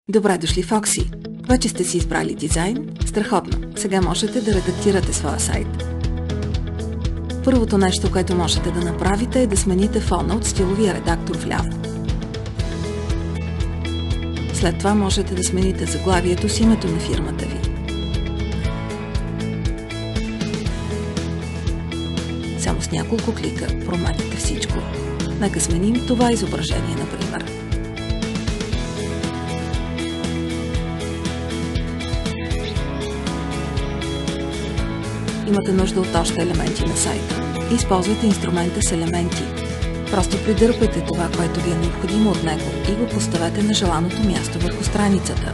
Добре дошли в Oxy! Вече сте си избрали дизайн? Страхотно! Сега можете да редактирате своя сайт. Първото нещо, което можете да направите, е да смените фона от стиловия редактор вляво. След това можете да смените заглавието с името на фирмата ви. Само с няколко клика промените всичко. Нека сменим това изображение, например. Имате нужда от още елементи на сайта. Използвайте инструмента с елементи. Просто придърпайте това, което ви е необходимо от него и го поставете на желаното място върху страницата.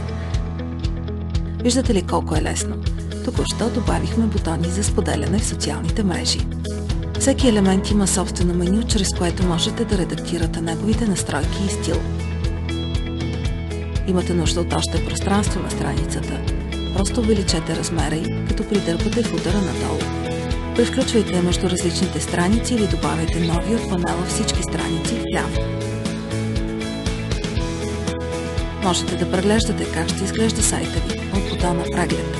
Виждате ли колко е лесно? Току-що добавихме бутони за споделяне в социалните мрежи. Всеки елемент има собствено меню, чрез което можете да редактирате неговите настройки и стил. Имате нужда от още пространство на страницата. Просто увеличете размера й, като придърпате футъра надолу. Превключвайте между различните страници или добавяйте нови от панела всички страници вляво. Можете да преглеждате как ще изглежда сайта ви от бутона Преглед.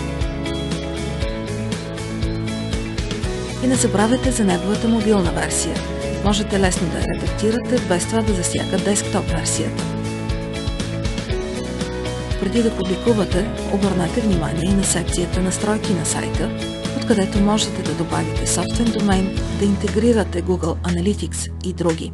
И не забравяйте за неговата мобилна версия. Можете лесно да я редактирате, без това да засяга десктоп версията. Преди да публикувате, обърнете внимание и на секцията Настройки на сайта, откъдето можете да добавите собствен домейн, да интегрирате Google Analytics и други.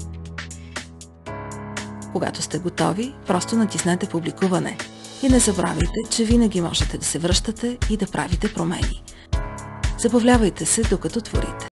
Когато сте готови, просто натиснете Публикуване. И не забравяйте, че винаги можете да се връщате и да правите промени. Забавлявайте се, докато творите.